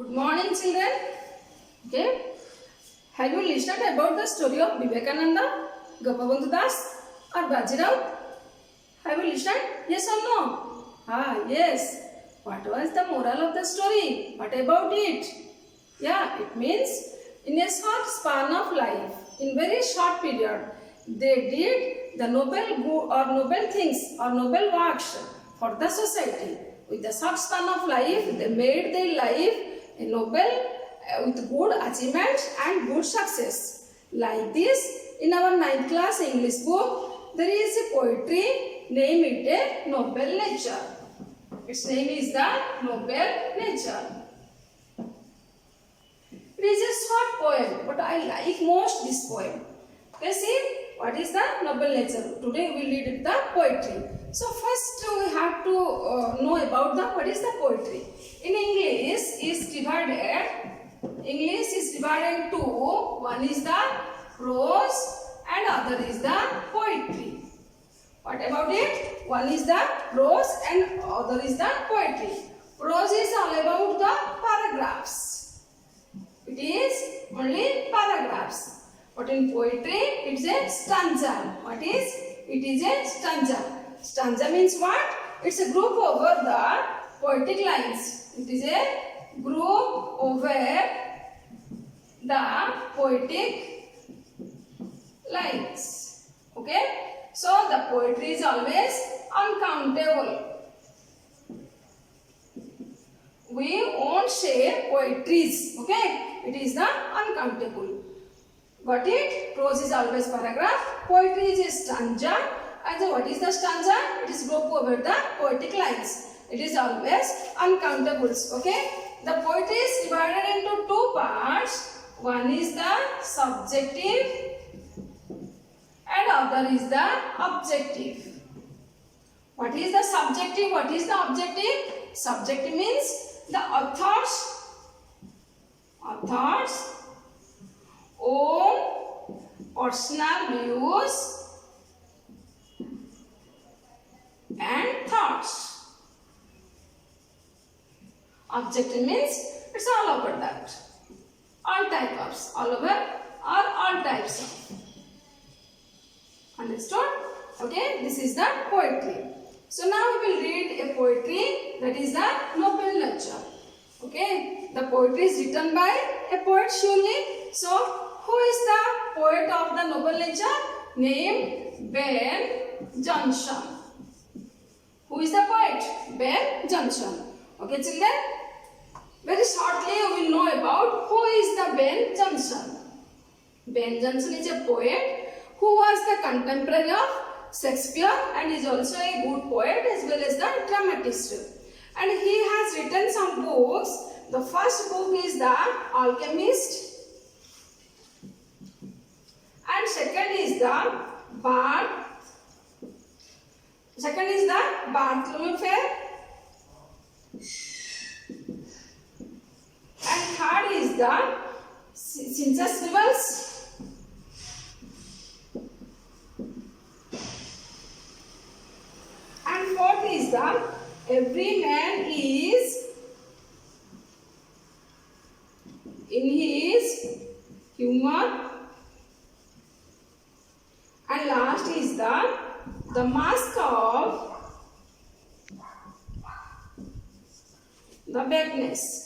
Good morning, children. Okay. Have you listened about the story of Vivekananda, Gopabandhu Das, or Bajirao? Have you listened? Yes or no? Yes. What was the moral of the story? What about it? Yeah, it means in a short span of life, in very short period, they did the noble good or noble things or noble works for the society. With the short span of life, they made their life a noble with good achievements and good success. Like this, in our 9th class English book, there is a poetry, name it a Noble Nature. Its name is the Noble Nature. It is a short poem, but I like most this poem. Okay, see, what is the Noble Nature? Today we will read the poetry. So first we have to know about what is the poetry. In English is divided into one is the prose and other is the poetry. What about it? One is the prose and other is the poetry. Prose is all about the paragraphs. It is only paragraphs. But in poetry, it is a stanza. What is? It is a stanza. Stanza means what? It's a group over the poetic lines. It is a group over the poetic lines. Okay? So the poetry is always uncountable. We won't say poetries. Okay? It is the uncountable. Got it? Prose is always paragraph. Poetry is a stanza. And so what is the stanza? It is group over the poetic lines. It is always uncountables. Okay? The poetry is divided into two parts. One is the subjective and other is the objective. What is the subjective? What is the objective? Subjective means the author's own personal views and thoughts. Objective means it's all over that. All types, all over or all types of. Understood? Okay, this is the poetry. So now we will read a poetry that is the Noble Nature. Okay, the poetry is written by a poet surely. So who is the poet of the Noble Nature? Named Ben Jonson. Who is the poet? Ben Jonson. Okay, children. Very shortly we will know about who is the Ben Jonson. Ben Jonson is a poet who was the contemporary of Shakespeare and is also a good poet as well as the dramatist. And he has written some books. The first book is The Alchemist. And second is the Bartholomew Fair. And third is the Census Rivals. And fourth is the Every Man is in his humor. And last is the Mask of the Vagueness.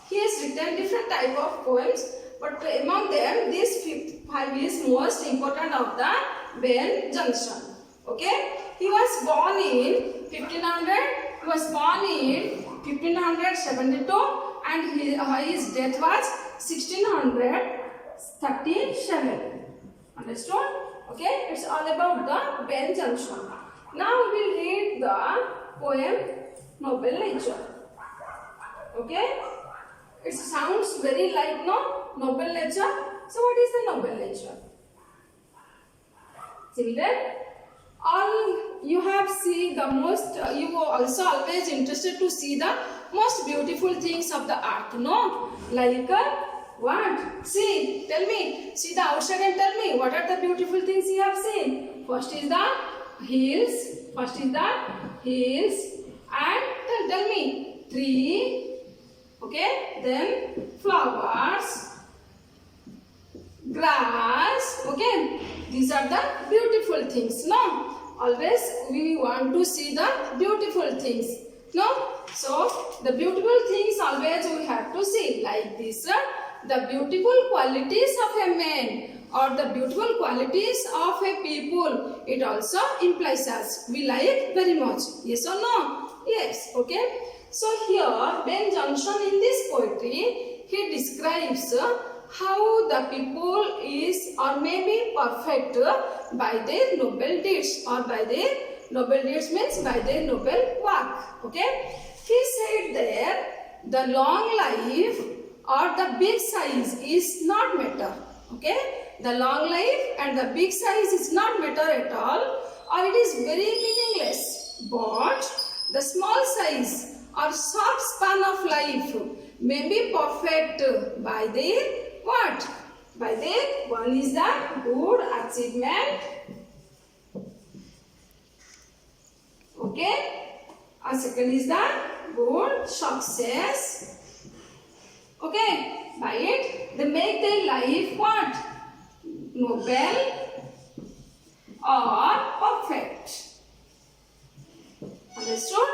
He has written different type of poems, but among them, these 5 is most important of the Ben Jonson. Okay, he was born in 1500. He was born in 1572, and his death was 1637. Understood? Okay, it's all about the Ben Jonson. Now we will read the poem Noble Nature. Okay, it sounds very like Noble Nature. So what is the Noble Nature? Children, all you have seen the most, you are also always interested to see the most beautiful things of the art, no? Like what? See, tell me, see the outside and tell me, what are the beautiful things you have seen? First is the hills and tell tree, okay, then flowers, grass, okay. These are the beautiful things, no? Always we want to see the beautiful things, no? So the beautiful things always we have to see, like this, the beautiful qualities of a man or the beautiful qualities of a people, it also implies us. We like very much, yes or no? Yes, okay. So here Ben Jonson in this poetry, he describes how the people is or may be perfect by their noble deeds, or by their noble deeds means by their noble work, okay. He said there, the long life or the big size is not matter, okay. The long life and the big size is not matter at all, or it is very meaningless, but the small size or short span of life may be perfect by their what? By their, one is the good achievement, okay, and second is the good success, okay. By it they make their life what? Noble or perfect. Understood?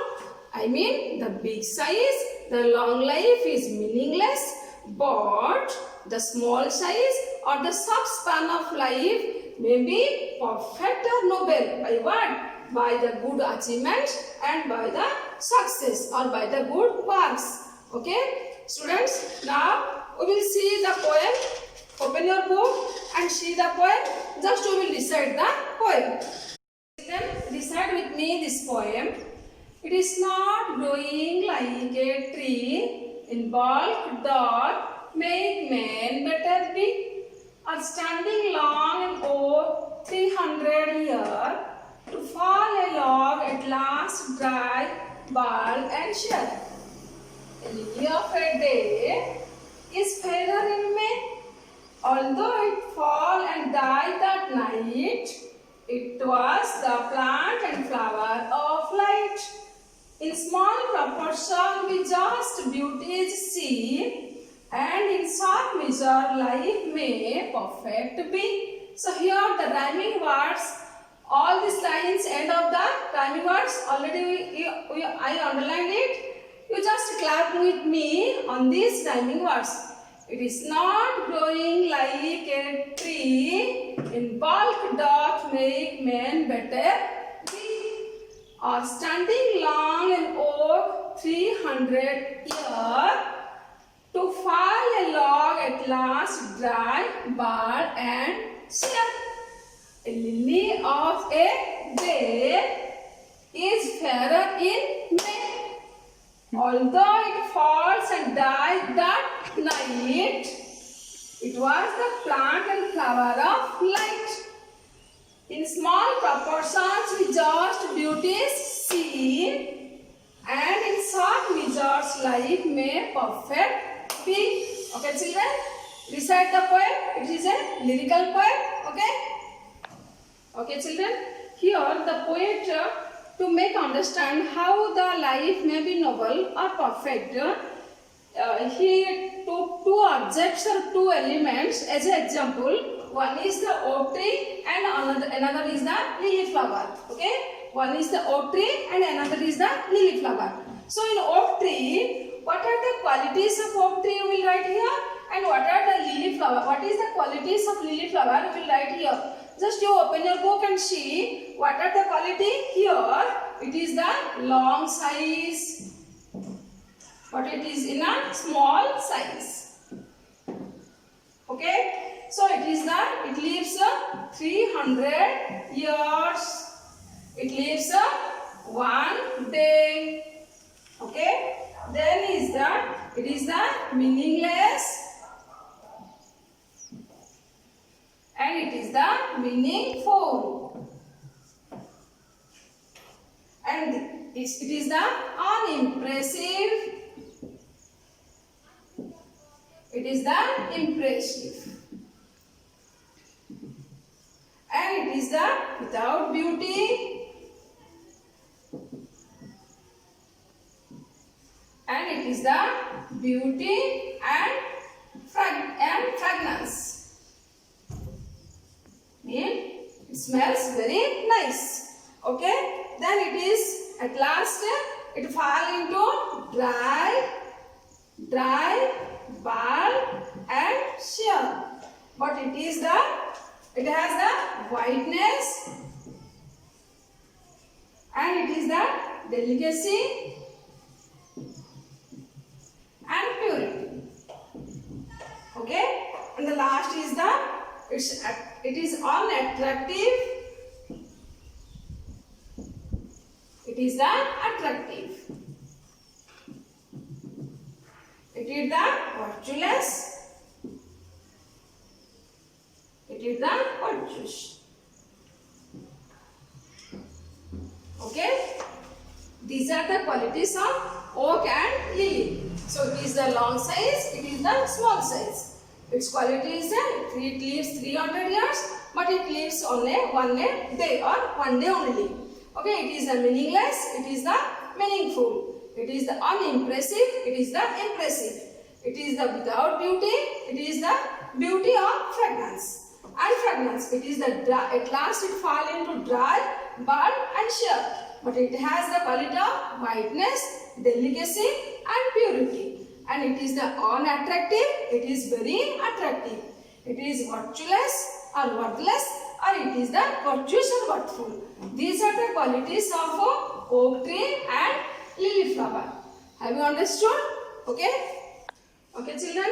I mean, the big size, the long life is meaningless, but the small size or the short span of life may be perfect or noble. By what? By the good achievements and by the success or by the good works. Okay, students, now we will see the poem. Open your book and see the poem. Just we will recite the poem. Then recite with me this poem. It is not growing like a tree in bulk doth make man better be, or standing long and old 300 years to fall a log at last dry, bald and shed. A lily of a day is fairer in May, although it fall and die that night, it was the plant and flower of light. In small proportion we just beauties see, and in short measure life may perfect be. So here the rhyming words, all these lines, end of the rhyming words, already I underlined it. You just clap with me on these rhyming words. It is not growing like a tree, in bulk doth make man better be, or standing long and old 300 years, to fall a log at last dry, bald and shed. A lily of a day is fairer in May, although it falls and dies that night, it was the plant and flower of light. In small proportions we just beauties see, and in short measures life may perfect be. Okay children, recite the poem. It is a lyrical poem. Okay. Okay children, here the poet to make understand how the life may be noble or perfect, he took two objects or two elements as an example. One is the oak tree and another is the lily flower. Okay, one is the oak tree and another is the lily flower. So in oak tree, what are the qualities of oak tree you will write here, and what are the lily flower? What is the qualities of lily flower you will write here. Just you open your book and see what are the quality here. It is the long size, but it is in a small size. Okay. So it is that it lives 300 years. It lives 1 day. Okay. Then is that it is the meaningless, and it is the meaningful, and it is the unimpressive. It is the impressive, and it is the without beauty, and it is the beauty and fragrance. It smells very nice. Okay, then it is at last it fall into dry, bald and sheer. But it has the whiteness and it is the delicacy and purity. Okay, and the last is it is unattractive. It is the attractive. It is the virtuous. It is the virtuous. Okay, these are the qualities of oak and lily. So it is the long size, it is the small size. Its quality is that it lives 300 years, but it lives only one day or one day only. Okay, it is the meaningless, it is the meaningful. It is the unimpressive, it is the impressive. It is the without beauty, it is the beauty of fragrance. And fragrance, it is the dry, at last it fall into dry, bald and sheer. But it has the quality of whiteness, delicacy and purity. And it is the unattractive, it is very attractive. It is virtuous or worthless, or it is the virtuous or worthful. These are the qualities of oak tree and lily flower. Have you understood? Okay? Okay children?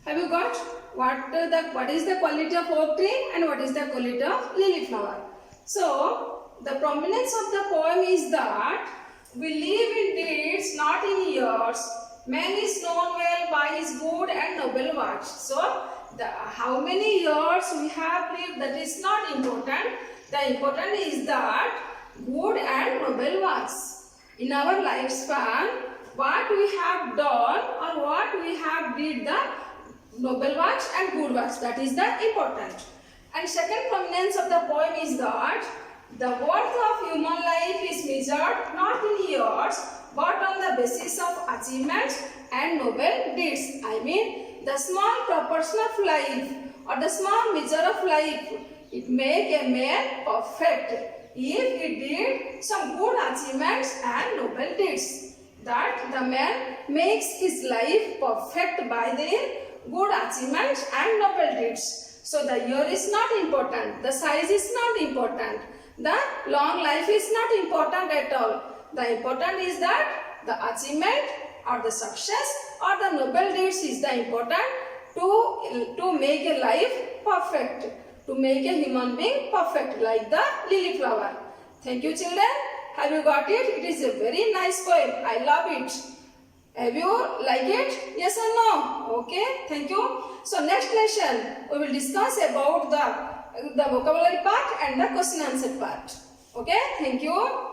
Have you got what is the quality of oak tree and what is the quality of lily flower? So, the prominence of the poem is that we live in deeds, not in years. Man is known well by his good and noble works. So, how many years we have lived, that is not important. The important is that good and noble works. In our lifespan, what we have done or what we have did the noble works and good works, that is the important. And second prominence of the poem is that the worth of human life is measured not in years but on the basis of achievements and noble deeds. I mean, the small proportion of life or the small measure of life, it make a man perfect if he did some good achievements and noble deeds. That the man makes his life perfect by the good achievements and noble deeds. So the year is not important, the size is not important, the long life is not important at all. The important is that the achievement or the success or the noble deeds is the important to make a life perfect, to make a human being perfect like the lily flower. Thank you children. Have you got it? It is a very nice poem. I love it. Have you like it? Yes or no? Okay. Thank you. So next lesson we will discuss about the vocabulary part and the question answer part. Okay. Thank you.